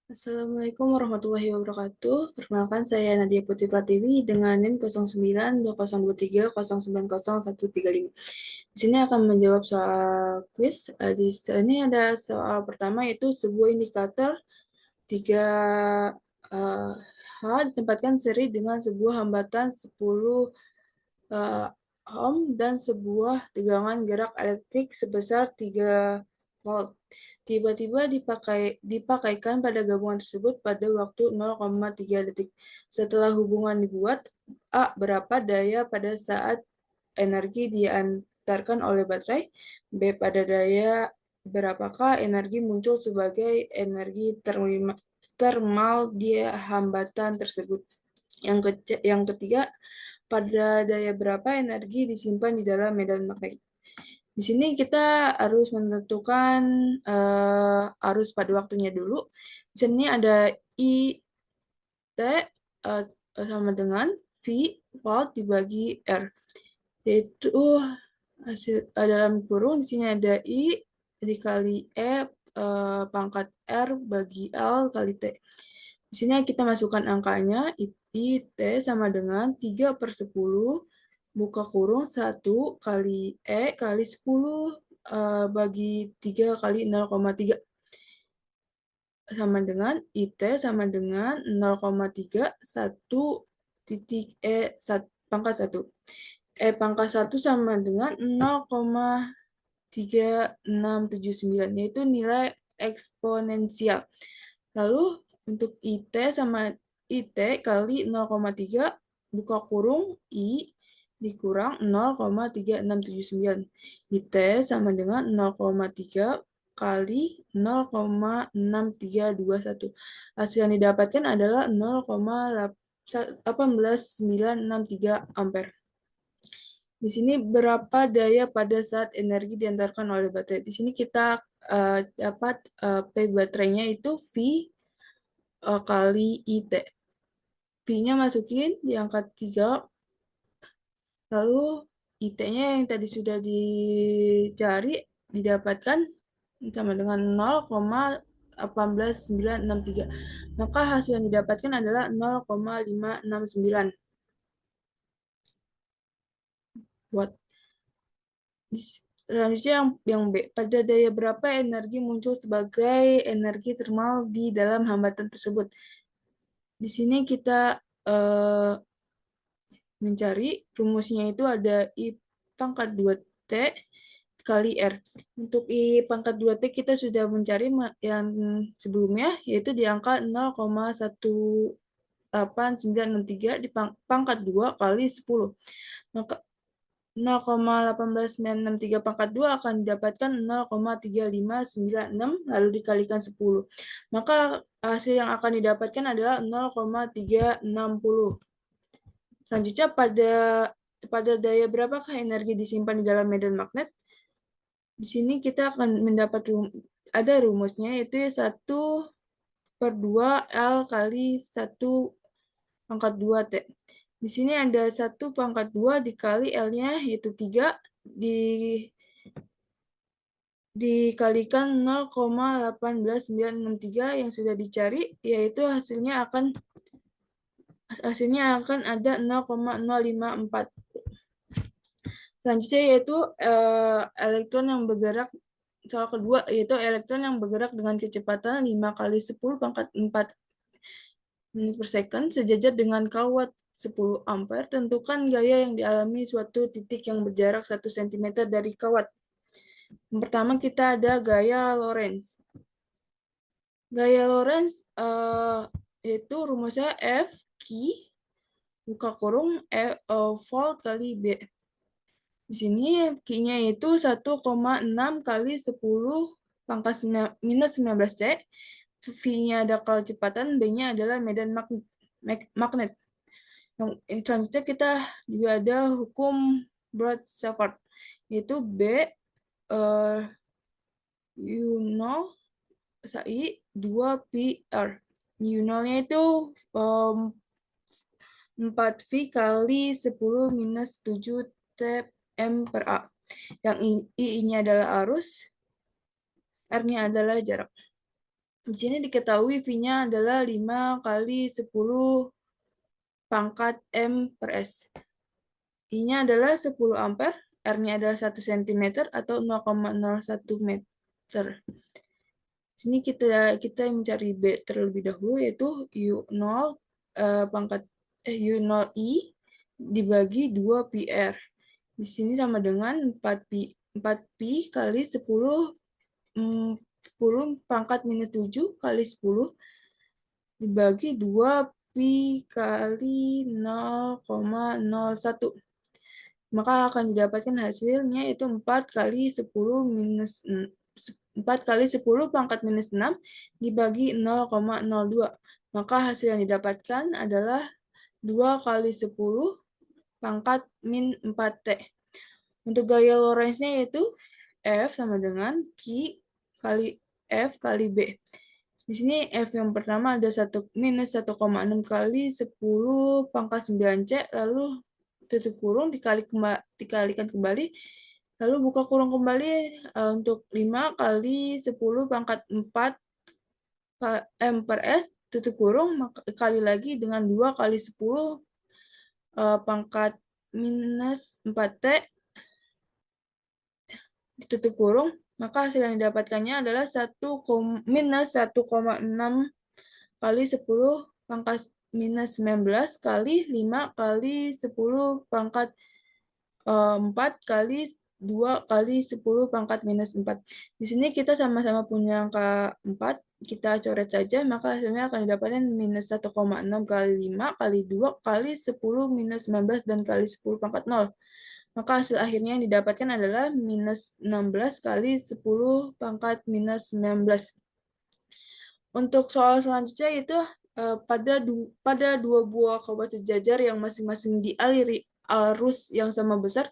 Assalamualaikum warahmatullahi wabarakatuh. Perkenalkan saya Nadia Putri Pratiwi dengan NIM 092030090135. Di sini akan menjawab soal quiz. Di sini ada soal pertama yaitu sebuah indikator 3H ditempatkan seri dengan sebuah hambatan 10 ohm dan sebuah tegangan gerak elektrik sebesar 3 volt. Tiba-tiba dipakaikan pada gabungan tersebut pada waktu 0,3 detik. Setelah hubungan dibuat, A. Berapa daya pada saat energi diantarkan oleh baterai? B. Pada daya berapakah energi muncul sebagai energi termal di hambatan tersebut? Yang ketiga, pada daya berapa energi disimpan di dalam medan magnet? Di sini kita harus menentukan arus pada waktunya dulu. Di sini ada I T sama dengan V volt dibagi R. Yaitu dalam kurung di sini ada I dikali pangkat R bagi L kali T. Di sini kita masukkan angkanya, T sama dengan 3/10 buka kurung 1 kali kali 10 bagi 3 kali 0,3 sama dengan IT sama dengan 0,3 1 titik pangkat 1. Pangkat 1 sama dengan 0,3679, yaitu nilai eksponensial. Lalu untuk IT sama IT kali 0,3 buka kurung I dikurang 0,3679. IT sama dengan 0,3 kali 0,6321. Hasil yang didapatkan adalah 0,18963 ampere. Di sini berapa daya pada saat energi diantarkan oleh baterai? Di sini kita dapat P baterainya itu V kali IT. V-nya masukin di angka 3, lalu IT-nya yang tadi sudah dicari didapatkan sama dengan 0,18963. Maka hasil yang didapatkan adalah 0,569 watt. Selanjutnya yang B, pada daya berapa energi muncul sebagai energi termal di dalam hambatan tersebut? Di sini kita mencari rumusnya itu ada I pangkat 2T kali R. Untuk I pangkat 2T kita sudah mencari yang sebelumnya, yaitu di angka 0,18963 di pangkat 2 kali 10. Maka 0,18963 pangkat 2 akan didapatkan 0,3596 lalu dikalikan 10. Maka hasil yang akan didapatkan adalah 0,360. Selanjutnya pada daya berapakah energi disimpan di dalam medan magnet? Di sini kita akan mendapat ada rumusnya, yaitu 1/2 L kali 1 pangkat 2 T. Di sini ada 1 pangkat 2 dikali L-nya, yaitu 3, dikalikan 0,18963 yang sudah dicari, yaitu hasilnya akan ada 0,054. Selanjutnya yaitu elektron yang bergerak, soal kedua yaitu elektron yang bergerak dengan kecepatan 5 kali 10 pangkat 4 menit per second sejajar dengan kawat 10 ampere. Tentukan gaya yang dialami suatu titik yang berjarak 1 cm dari kawat. Yang pertama kita ada gaya Lorentz. Gaya Lorentz yaitu rumusnya F Q buka kurung volt kali B. Di sini Q-nya itu 1,6 kali 10 pangkat minus 19 C. V-nya ada kecepatan, B-nya adalah medan magnet. Yang selanjutnya kita juga ada hukum Brod-Seffert, yaitu B U0 SI 2 PR. U0-nya itu 4V kali 10 minus 7 Tm per A. Yang I-nya adalah arus, R-nya adalah jarak. Di sini diketahui V-nya adalah 5 kali 10 pangkat M per S. I-nya adalah 10 ampere, R-nya adalah 1 cm atau 0,01 meter. Sini kita mencari B terlebih dahulu, yaitu U0 pangkat U0 I dibagi 2 pi R. Di sini sama dengan 4pi kali 10 pangkat minus 7 kali 10 dibagi 2 pi kali 0,01. Maka akan didapatkan hasilnya itu 4 kali 10 minus 4 kali 10 pangkat minus 6 dibagi 0,02. Maka hasil yang didapatkan adalah 2 kali 10 pangkat min 4T. Untuk gaya Lorentz-nya yaitu F sama dengan Q kali F kali B. Di sini F yang pertama ada minus 1,6 kali 10 pangkat 9C, lalu tutup kurung, dikalikan kembali, lalu buka kurung kembali untuk 5 kali 10 pangkat 4 M per S, tutup kurung, kali lagi dengan 2 kali 10 pangkat minus 4T, ditutup kurung, maka hasil yang didapatkannya adalah minus 1,6 kali 10 pangkat minus 19 kali 5 kali 10 pangkat 4 kali 2 kali 10 pangkat minus 4. Di sini kita sama-sama punya angka 4, kita coret saja, maka hasilnya akan didapatkan minus 1,6 kali 5 kali 2 kali 10 minus 19 dan kali 10 pangkat 0. Maka hasil akhirnya yang didapatkan adalah minus 16 kali 10 pangkat minus 19. Untuk soal selanjutnya itu pada dua buah kawabat sejajar yang masing-masing dialiri arus yang sama besar,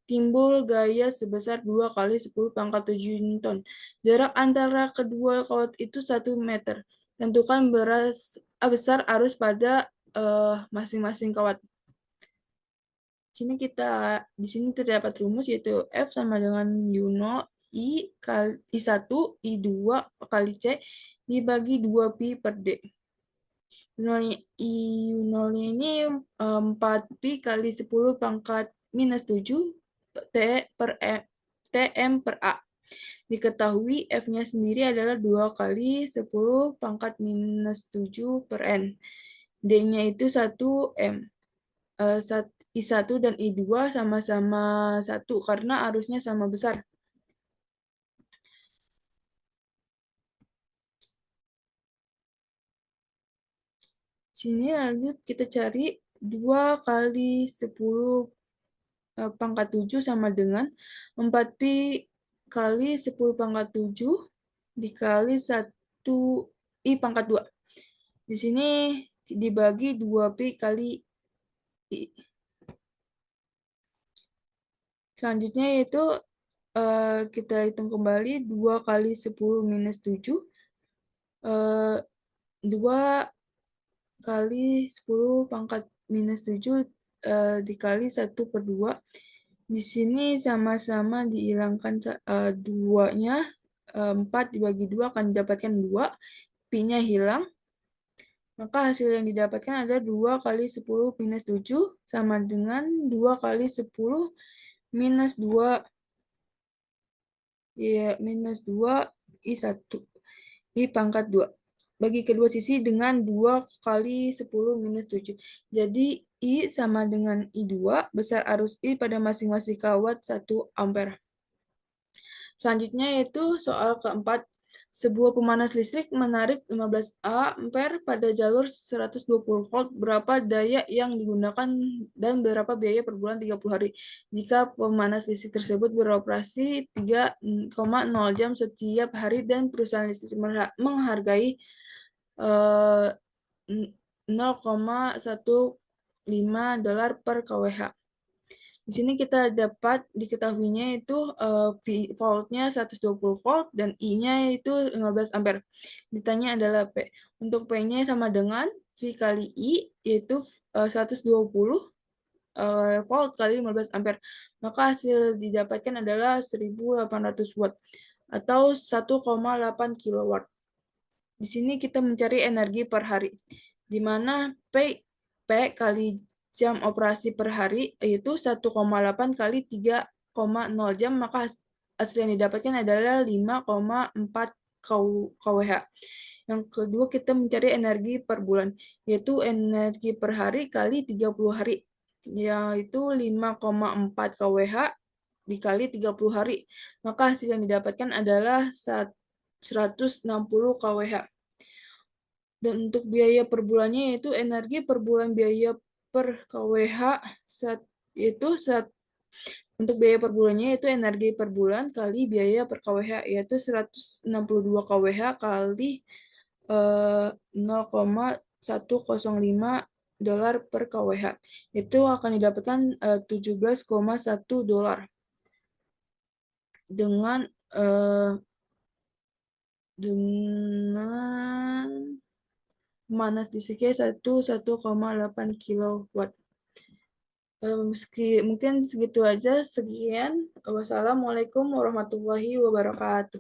timbul gaya sebesar 2 kali 10 pangkat 7 Newton. Jarak antara kedua kawat itu 1 meter. Tentukan besar arus pada masing-masing kawat. Di sini terdapat rumus, yaitu F sama dengan U0 I1 I2 kali C dibagi 2 pi per D. I0 ini 4 pi kali 10 pangkat minus 7 TM per A. Diketahui F-nya sendiri adalah 2 kali 10 pangkat minus 7 per N. D-nya itu 1 M. I1 dan I2 sama-sama 1 karena arusnya sama besar. Sini lanjut kita cari 2 kali 10 pangkat 7 sama dengan 4 pi kali 10 pangkat 7 dikali 1 I pangkat 2. Di sini dibagi 2 pi kali I. Selanjutnya yaitu kita hitung kembali 2 kali 10 minus 7. 2 kali 10 pangkat minus 7 dikali 1 per 2. Di sini sama-sama dihilangkan 2-nya. 4 dibagi 2 akan didapatkan 2. Pi-nya hilang. Maka hasil yang didapatkan adalah 2 kali 10 minus 7 sama dengan 2 kali 10 minus 2 minus 2 I1 I pangkat 2. Bagi kedua sisi dengan 2 kali 10 minus 7. Jadi I sama dengan I2, besar arus I pada masing-masing kawat 1 ampere. Selanjutnya yaitu soal keempat. Sebuah pemanas listrik menarik 15 ampere pada jalur 120 volt. Berapa daya yang digunakan dan berapa biaya per bulan 30 hari? Jika pemanas listrik tersebut beroperasi 3,0 jam setiap hari dan perusahaan listrik menghargai 0,15 dolar per kWh. Di sini kita dapat diketahuinya itu voltnya 120 volt dan I-nya itu 15 ampere. Ditanya adalah P. Untuk P-nya sama dengan V kali I, yaitu 120 volt kali 15 ampere. Maka hasil didapatkan adalah 1800 watt atau 1,8 kilowatt. Di sini kita mencari energi per hari, di mana P kali jam operasi per hari yaitu 1,8 kali 3,0 jam, maka hasil yang didapatkan adalah 5,4 kWh. Yang kedua, kita mencari energi per bulan, yaitu energi per hari kali 30 hari, yaitu 5,4 kWh dikali 30 hari. Maka hasil yang didapatkan adalah 160 kWh. Dan untuk biaya per bulannya yaitu energi per bulan biaya per kWh yaitu untuk biaya per bulannya yaitu energi per bulan kali biaya per kWh yaitu 162 kWh kali 0,105 dolar per kWh. Itu akan didapatkan 17,1 dolar dengan panas listriknya 1,8 kilowatt. Mungkin segitu aja. Sekian. Wassalamualaikum warahmatullahi wabarakatuh.